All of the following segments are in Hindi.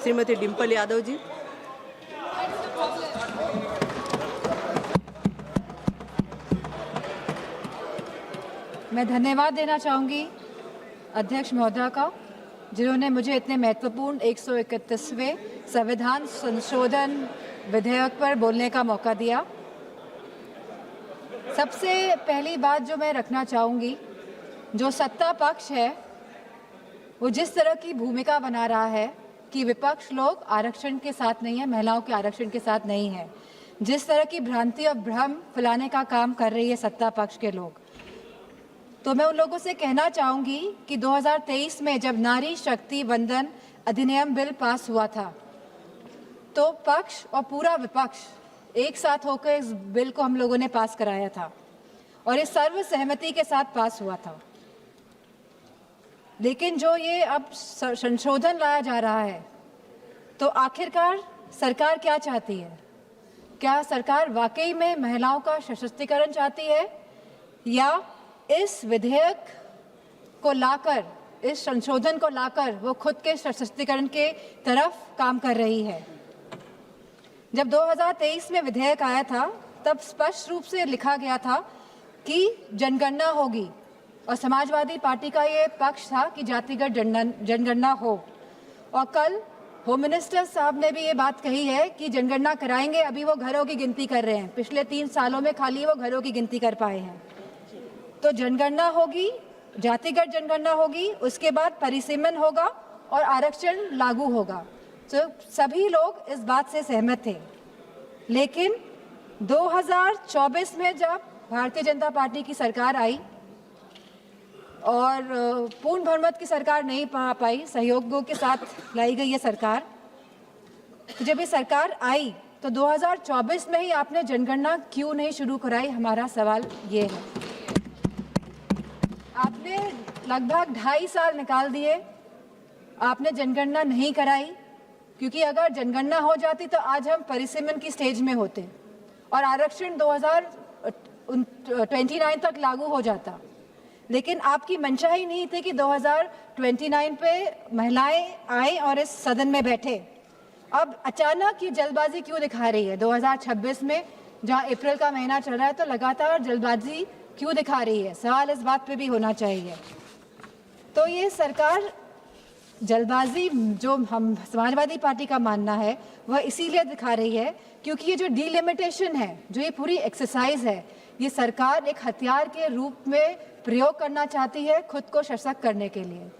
श्रीमती डिम्पल यादव जी। मैं धन्यवाद देना चाहूँगी अध्यक्ष महोदया का, जिन्होंने मुझे इतने महत्वपूर्ण 131वें संविधान संशोधन विधेयक पर बोलने का मौका दिया। सबसे पहली बात जो मैं रखना चाहूँगी, जो सत्ता पक्ष है वो जिस तरह की भूमिका बना रहा है कि विपक्ष लोग आरक्षण के साथ नहीं है, महिलाओं के आरक्षण के साथ नहीं है, जिस तरह की भ्रांति और भ्रम फैलाने का काम कर रही है सत्ता पक्ष के लोग, तो मैं उन लोगों से कहना चाहूँगी कि 2023 में जब नारी शक्ति वंदन अधिनियम बिल पास हुआ था तो पक्ष और पूरा विपक्ष एक साथ होकर इस बिल को हम लोगों ने पास कराया था और इस सर्वसहमति के साथ पास हुआ था। लेकिन जो ये अब संशोधन लाया जा रहा है, तो आखिरकार सरकार क्या चाहती है? क्या सरकार वाकई में महिलाओं का सशक्तिकरण चाहती है, या इस विधेयक को लाकर, इस संशोधन को लाकर वो खुद के सशक्तिकरण के तरफ काम कर रही है? जब 2023 में विधेयक आया था तब स्पष्ट रूप से लिखा गया था कि जनगणना होगी और समाजवादी पार्टी का ये पक्ष था कि जातिगत जनगणना हो। और कल होम मिनिस्टर साहब ने भी ये बात कही है कि जनगणना कराएंगे, अभी वो घरों की गिनती कर रहे हैं, पिछले 3 सालों में खाली वो घरों की गिनती कर पाए हैं। तो जनगणना होगी, जातिगत जनगणना होगी, उसके बाद परिसीमन होगा और आरक्षण लागू होगा। तो सभी लोग इस बात से सहमत थे। लेकिन 2024 में जब भारतीय जनता पार्टी की सरकार आई और पूर्ण बहुमत की सरकार नहीं पा पाई, सहयोगों के साथ लाई गई ये सरकार, तो जब ये सरकार आई तो 2024 में ही आपने जनगणना क्यों नहीं शुरू कराई? हमारा सवाल ये है। आपने लगभग 2.5 साल निकाल दिए, आपने जनगणना नहीं कराई, क्योंकि अगर जनगणना हो जाती तो आज हम परिसीमन की स्टेज में होते और आरक्षण 2029 तक लागू हो जाता। लेकिन आपकी मंशा ही नहीं थी कि 2029 पे महिलाएं आए और इस सदन में बैठे। अब अचानक ये जल्दबाजी क्यों दिखा रही है? 2026 में जहां अप्रैल का महीना चल रहा है तो लगातार जल्दबाजी क्यों दिखा रही है? सवाल इस बात पे भी होना चाहिए। तो ये सरकार जल्दबाजी, जो हम समाजवादी पार्टी का मानना है, वह इसीलिए दिखा रही है क्योंकि ये जो डिलिमिटेशन है, जो ये पूरी एक्सरसाइज है, ये सरकार एक हथियार के रूप में प्रयोग करना चाहती है खुद को सशक्त करने के लिए।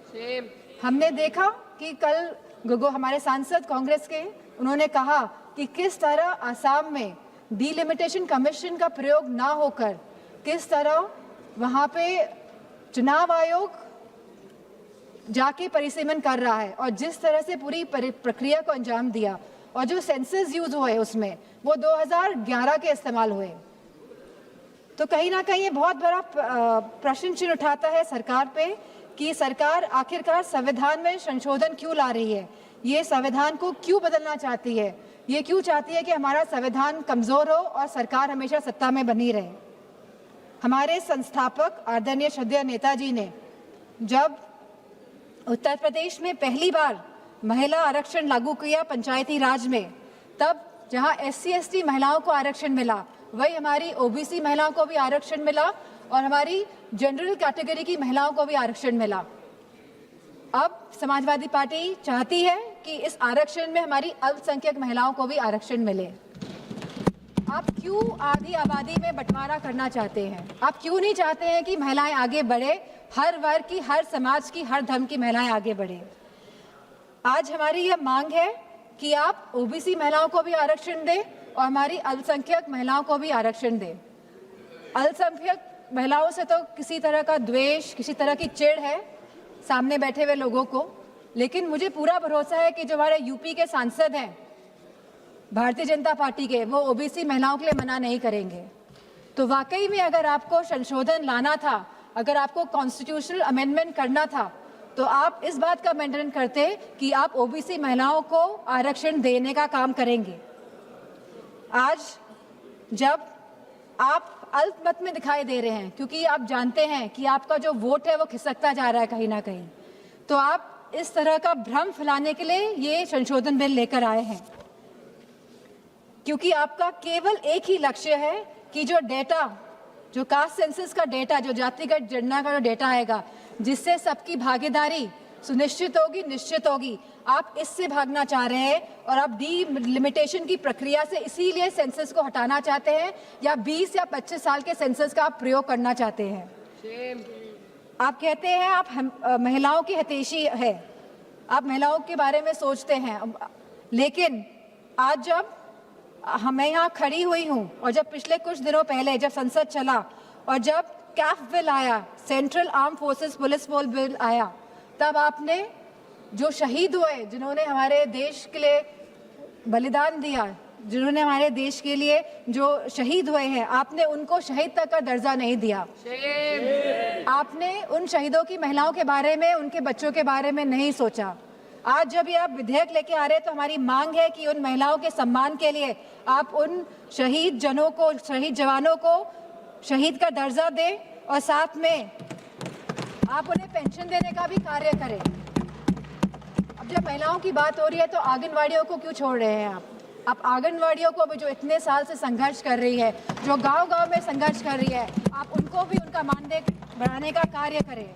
हमने देखा कि कल गोगो हमारे सांसद कांग्रेस के, उन्होंने कहा कि किस तरह आसाम में डिलिमिटेशन कमीशन का प्रयोग ना होकर किस तरह वहाँ पे चुनाव आयोग जाके परिसीमन कर रहा है और जिस तरह से पूरी प्रक्रिया को अंजाम दिया, और जो सेंसस यूज हुए उसमें वो 2011 के इस्तेमाल हुए। तो कहीं ना कहीं ये बहुत बड़ा प्रश्न चिन्ह उठाता है सरकार पे कि सरकार आखिरकार संविधान में संशोधन क्यों ला रही है, ये संविधान को क्यों बदलना चाहती है, ये क्यों चाहती है कि हमारा संविधान कमजोर हो और सरकार हमेशा सत्ता में बनी रहे। हमारे संस्थापक आदरणीय श्रद्धेय नेताजी ने जब उत्तर प्रदेश में पहली बार महिला आरक्षण लागू किया पंचायती राज में, तब जहां SC/ST महिलाओं को आरक्षण मिला, वही हमारी OBC महिलाओं को भी आरक्षण मिला और हमारी जनरल कैटेगरी की महिलाओं को भी आरक्षण मिला। अब समाजवादी पार्टी चाहती है कि इस आरक्षण में हमारी अल्पसंख्यक महिलाओं को भी आरक्षण मिले। आप क्यों आधी आबादी में बंटवारा करना चाहते हैं? आप क्यों नहीं चाहते हैं कि महिलाएं आगे बढ़े, हर वर्ग की, हर समाज की, हर धर्म की महिलाएं आगे बढ़े? आज हमारी यह मांग है कि आप OBC महिलाओं को भी आरक्षण दें और हमारी अल्पसंख्यक महिलाओं को भी आरक्षण दें। अल्पसंख्यक महिलाओं से तो किसी तरह का द्वेष, किसी तरह की चिढ़ है सामने बैठे हुए लोगों को, लेकिन मुझे पूरा भरोसा है कि जो हमारे यूपी के सांसद हैं भारतीय जनता पार्टी के, वो OBC महिलाओं के लिए मना नहीं करेंगे। तो वाकई में अगर आपको संशोधन लाना था, अगर आपको कॉन्स्टिट्यूशनल अमेंडमेंट करना था, तो आप इस बात का अमेंडमेंट करते कि आप OBC महिलाओं को आरक्षण देने का काम करेंगे। आज जब आप अल्पमत में दिखाई दे रहे हैं, क्योंकि आप जानते हैं कि आपका जो वोट है वो खिसकता जा रहा है कहीं ना कहीं, तो आप इस तरह का भ्रम फैलाने के लिए ये संशोधन बिल लेकर आए हैं, क्योंकि आपका केवल एक ही लक्ष्य है कि जो डेटा, जो कास्ट सेंसस का डेटा, जो जातिगत जनगणना का जो डेटा आएगा, जिससे सबकी भागीदारी सुनिश्चित होगी, निश्चित होगी, आप इससे भागना चाह रहे हैं और आप डीलिमिटेशन की प्रक्रिया से इसीलिए सेंसस को हटाना चाहते हैं, या 20 या 25 साल के सेंसस का आप प्रयोग करना चाहते हैं। आप कहते हैं आप महिलाओं की हितैषी है, आप महिलाओं के बारे में सोचते हैं, लेकिन आज जब मैं यहाँ खड़ी हुई हूँ और जब पिछले कुछ दिनों पहले जब संसद चला और जब कैफ बिल आया, central arm forces police force bill आया, तब आपने जो शहीद हुए, जिन्होंने हमारे देश के लिए बलिदान दिया, जिन्होंने हमारे देश के लिए जो शहीद हुए हैं, आपने उनको शहीद तक का दर्जा नहीं दिया। आपने उन शहीदों की महिलाओं के बारे में, उनके बच्चों के बारे में नहीं सोचा। आज जब ये आप विधेयक लेके आ रहे हैं तो हमारी मांग है कि उन महिलाओं के सम्मान के लिए आप उन शहीद जनों को, शहीद जवानों को शहीद का दर्जा दें और साथ में आप उन्हें पेंशन देने का भी कार्य करें। अब जब महिलाओं की बात हो रही है तो आंगनवाड़ियों को क्यों छोड़ रहे हैं आप आंगनवाड़ियों को भी, जो इतने साल से संघर्ष कर रही है, जो गांव-गांव में संघर्ष कर रही है, आप उनको भी उनका मानदेय बढ़ाने का कार्य करें।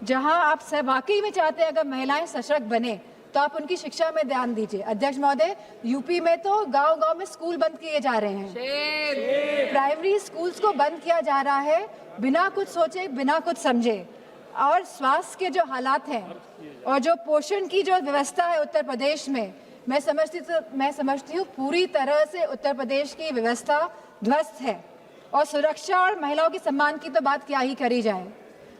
जहां आप सब वाकई में चाहते हैं अगर महिलाएं सशक्त बने तो आप उनकी शिक्षा में ध्यान दीजिए। अध्यक्ष महोदय, यूपी में तो गांव-गांव में स्कूल बंद किए जा रहे हैं, प्राइमरी स्कूल्स को बंद किया जा रहा है बिना कुछ सोचे, बिना कुछ समझे। और स्वास्थ्य के जो हालात हैं और जो पोषण की जो व्यवस्था है उत्तर प्रदेश में, मैं समझती हूँ पूरी तरह से उत्तर प्रदेश की व्यवस्था ध्वस्त है। और सुरक्षा और महिलाओं के सम्मान की तो बात क्या ही करी जाए।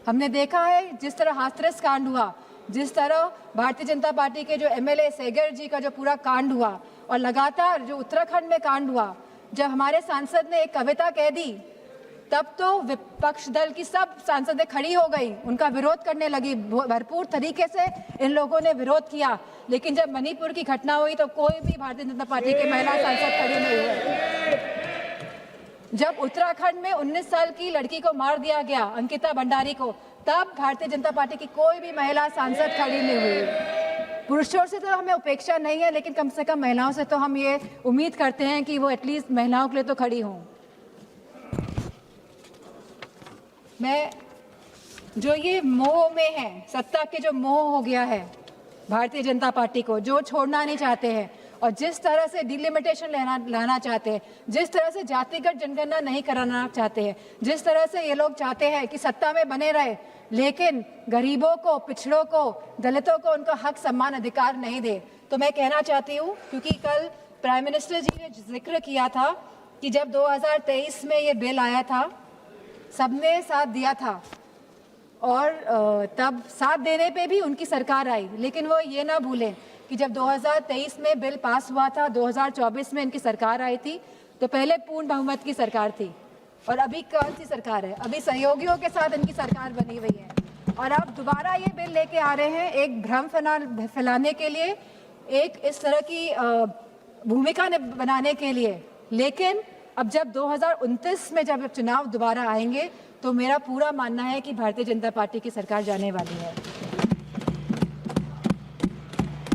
हमने देखा है जिस तरह हाथरस कांड हुआ, जिस तरह भारतीय जनता पार्टी के जो एमएलए सेगर जी का जो पूरा कांड हुआ, और लगातार जो उत्तराखंड में कांड हुआ, जब हमारे सांसद ने एक कविता कह दी तब तो विपक्ष दल की सब सांसदें खड़ी हो गई, उनका विरोध करने लगी, भरपूर तरीके से इन लोगों ने विरोध किया। लेकिन जब मणिपुर की घटना हुई तो कोई भी भारतीय जनता पार्टी के महिला सांसद खड़ी नहीं हुए। जब उत्तराखंड में 19 साल की लड़की को मार दिया गया, अंकिता भंडारी को, तब भारतीय जनता पार्टी की कोई भी महिला सांसद खड़ी नहीं हुई। पुरुषों से तो हमें उपेक्षा नहीं है, लेकिन कम से कम महिलाओं से तो हम ये उम्मीद करते हैं कि वो एटलीस्ट महिलाओं के लिए तो खड़ी हों। मैं जो ये मोह में है, सत्ता के जो मोह हो गया है भारतीय जनता पार्टी को, जो छोड़ना नहीं चाहते हैं, और जिस तरह से डिलिमिटेशन लाना चाहते हैं, जिस तरह से जातिगत जनगणना नहीं कराना चाहते हैं, जिस तरह से ये लोग चाहते हैं कि सत्ता में बने रहे लेकिन गरीबों को, पिछड़ों को, दलितों को उनका हक, सम्मान, अधिकार नहीं दे, तो मैं कहना चाहती हूँ, क्योंकि कल प्राइम मिनिस्टर जी ने जिक्र किया था कि जब 2023 में ये बिल आया था सबने साथ दिया था, और तब साथ देने पे भी उनकी सरकार आई, लेकिन वो ये ना भूलें कि जब 2023 में बिल पास हुआ था, 2024 में इनकी सरकार आई थी, तो पहले पूर्ण बहुमत की सरकार थी, और अभी कौन सी सरकार है? अभी सहयोगियों के साथ इनकी सरकार बनी हुई है, और आप दोबारा ये बिल लेके आ रहे हैं एक भ्रम फैलाने के लिए, एक इस तरह की भूमिका बनाने के लिए। लेकिन अब जब 2029 में जब चुनाव दोबारा आएंगे तो मेरा पूरा मानना है कि भारतीय जनता पार्टी की सरकार जाने वाली है।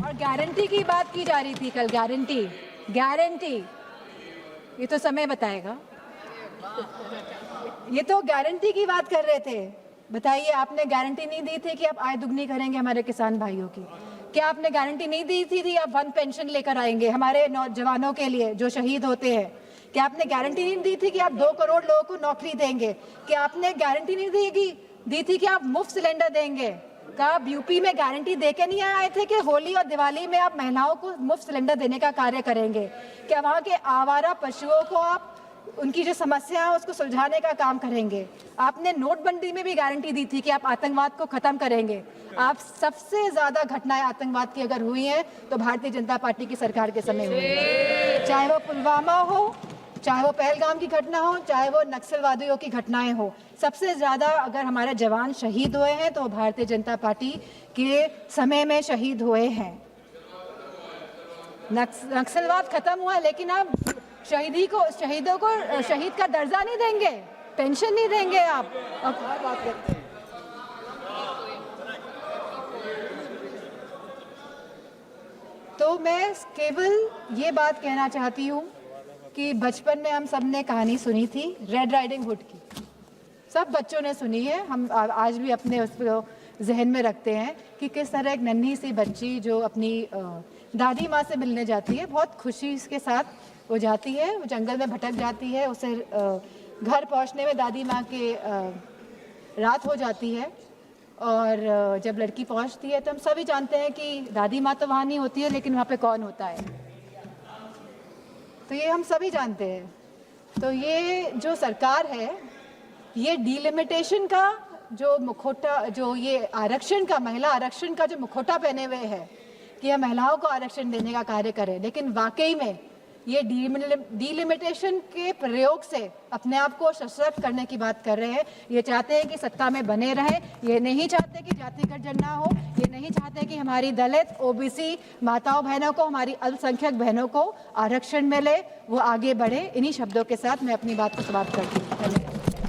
और गारंटी की बात की जा रही थी कल, गारंटी, ये तो समय बताएगा। ये तो गारंटी की बात कर रहे थे। बताइए, आपने गारंटी नहीं दी थी कि आप आय दुगनी करेंगे हमारे किसान भाइयों की? क्या आपने गारंटी नहीं दी थी आप 1 पेंशन लेकर आएंगे हमारे नौजवानों के लिए जो शहीद होते हैं? क्या आपने गारंटी नहीं दी थी कि आप 2 करोड़ लोगों को नौकरी देंगे? क्या आपने गारंटी नहीं दी थी कि आप मुफ्त सिलेंडर देंगे? क्या आप यूपी में गारंटी देके नहीं आए थे कि होली और दिवाली में आप महिलाओं को मुफ्त सिलेंडर देने का कार्य करेंगे? क्या वहाँ के आवारा पशुओं को आप उनकी जो समस्या है उसको सुलझाने का काम करेंगे? आपने नोटबंदी में भी गारंटी दी थी कि आप आतंकवाद को खत्म करेंगे। आप सबसे ज्यादा घटनाएं आतंकवाद की अगर हुई हैं तो भारतीय जनता पार्टी की सरकार के समय हुई है। चाहे वो पुलवामा हो, चाहे वो पहलगाम की घटना हो, चाहे वो नक्सलवादियों की घटनाएं हो, सबसे ज्यादा अगर हमारे जवान शहीद हुए हैं तो भारतीय जनता पार्टी के समय में शहीद हुए हैं। नक्सलवाद खत्म हुआ, लेकिन अब शहीदों को शहीद का दर्जा नहीं देंगे, पेंशन नहीं देंगे आप। अब बात करते हैं मैं केवल ये बात कहना चाहती हूँ कि बचपन में हम सब ने कहानी सुनी थी रेड राइडिंग हुड की, सब बच्चों ने सुनी है, हम आज भी अपने उसको जहन में रखते हैं कि किस तरह एक नन्ही सी बच्ची जो अपनी दादी माँ से मिलने जाती है, बहुत खुशी के साथ वो जाती है, वो जंगल में भटक जाती है, उसे घर पहुँचने में दादी माँ के रात हो जाती है और जब लड़की पहुँचती है तो हम सभी जानते हैं कि दादी माँ तो वहाँ नहीं होती है, लेकिन वहाँ पे कौन होता है, तो ये हम सभी जानते हैं। तो ये जो सरकार है, ये डिलिमिटेशन का जो मुखौटा, जो ये आरक्षण का, महिला आरक्षण का जो मुखौटा पहने हुए है कि यह महिलाओं को आरक्षण देने का कार्य करे, लेकिन वाकई में ये डिलिमिटेशन के प्रयोग से अपने आप को सशक्त करने की बात कर रहे हैं। ये चाहते हैं कि सत्ता में बने रहें, ये नहीं चाहते कि जातिगत गणना हो, ये नहीं चाहते कि हमारी दलित, ओबीसी माताओं बहनों को, हमारी अल्पसंख्यक बहनों को आरक्षण मिले, वो आगे बढ़े। इन्हीं शब्दों के साथ मैं अपनी बात को समाप्त करती हूँ। धन्यवाद।